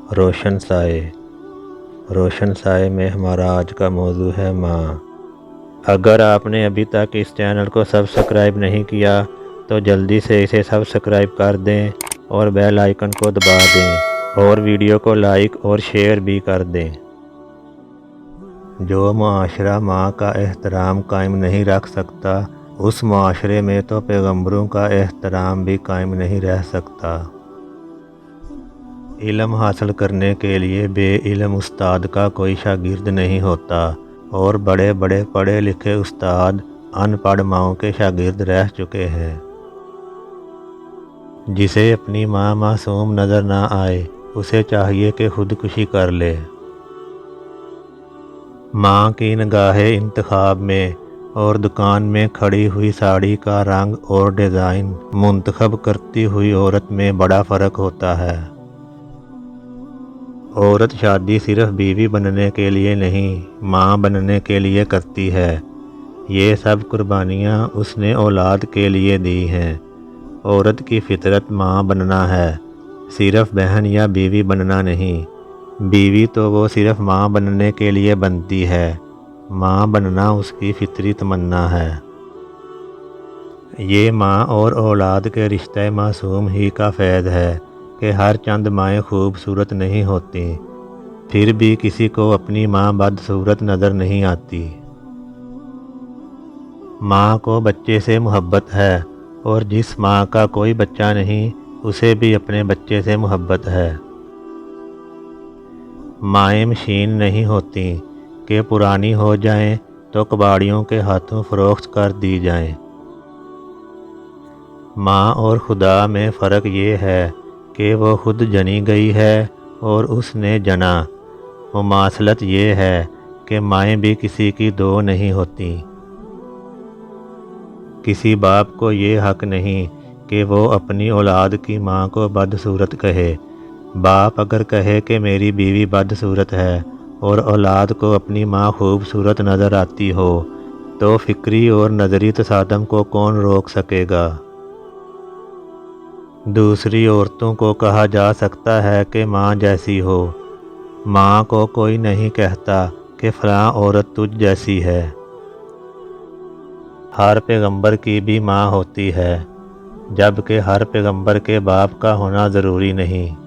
روشن سائے۔ روشن سائے میں ہمارا آج کا موضوع ہے ماں۔ اگر آپ نے ابھی تک اس چینل کو سبسکرائب نہیں کیا تو جلدی سے اسے سبسکرائب کر دیں اور بیل آئیکن کو دبا دیں اور ویڈیو کو لائک اور شیئر بھی کر دیں۔ جو معاشرہ ماں کا احترام قائم نہیں رکھ سکتا اس معاشرے میں تو پیغمبروں کا احترام بھی قائم نہیں رہ سکتا۔ علم حاصل کرنے کے لیے بے علم استاد کا کوئی شاگرد نہیں ہوتا، اور بڑے بڑے پڑھے لکھے استاد ان پڑھ ماؤں کے شاگرد رہ چکے ہیں۔ جسے اپنی ماں معصوم نظر نہ آئے اسے چاہیے کہ خودکشی کر لے۔ ماں کی نگاہ انتخاب میں اور دکان میں کھڑی ہوئی ساڑی کا رنگ اور ڈیزائن منتخب کرتی ہوئی عورت میں بڑا فرق ہوتا ہے۔ عورت شادی صرف بیوی بننے کے لیے نہیں، ماں بننے کے لیے کرتی ہے۔ یہ سب قربانیاں اس نے اولاد کے لیے دی ہیں۔ عورت کی فطرت ماں بننا ہے، صرف بہن یا بیوی بننا نہیں۔ بیوی تو وہ صرف ماں بننے کے لیے بنتی ہے، ماں بننا اس کی فطری تمنا ہے۔ یہ ماں اور اولاد کے رشتہ معصوم ہی کا فیض ہے کہ ہر چند مائیں خوبصورت نہیں ہوتیں، پھر بھی کسی کو اپنی ماں بدصورت نظر نہیں آتی۔ ماں کو بچے سے محبت ہے، اور جس ماں کا کوئی بچہ نہیں اسے بھی اپنے بچے سے محبت ہے۔ مائیں مشین نہیں ہوتیں کہ پرانی ہو جائیں تو کباڑیوں کے ہاتھوں فروخت کر دی جائیں۔ ماں اور خدا میں فرق یہ ہے کہ وہ خود جنی گئی ہے اور اس نے جنا۔ مماثلت یہ ہے کہ مائیں بھی کسی کی دو نہیں ہوتیں۔ کسی باپ کو یہ حق نہیں کہ وہ اپنی اولاد کی ماں کو بدصورت کہے۔ باپ اگر کہے کہ میری بیوی بدصورت ہے اور اولاد کو اپنی ماں خوبصورت نظر آتی ہو تو فکری اور نظری تصادم کو کون روک سکے گا؟ دوسری عورتوں کو کہا جا سکتا ہے کہ ماں جیسی ہو، ماں کو کوئی نہیں کہتا کہ فلاں عورت تجھ جیسی ہے۔ ہر پیغمبر کی بھی ماں ہوتی ہے، جبکہ ہر پیغمبر کے باپ کا ہونا ضروری نہیں۔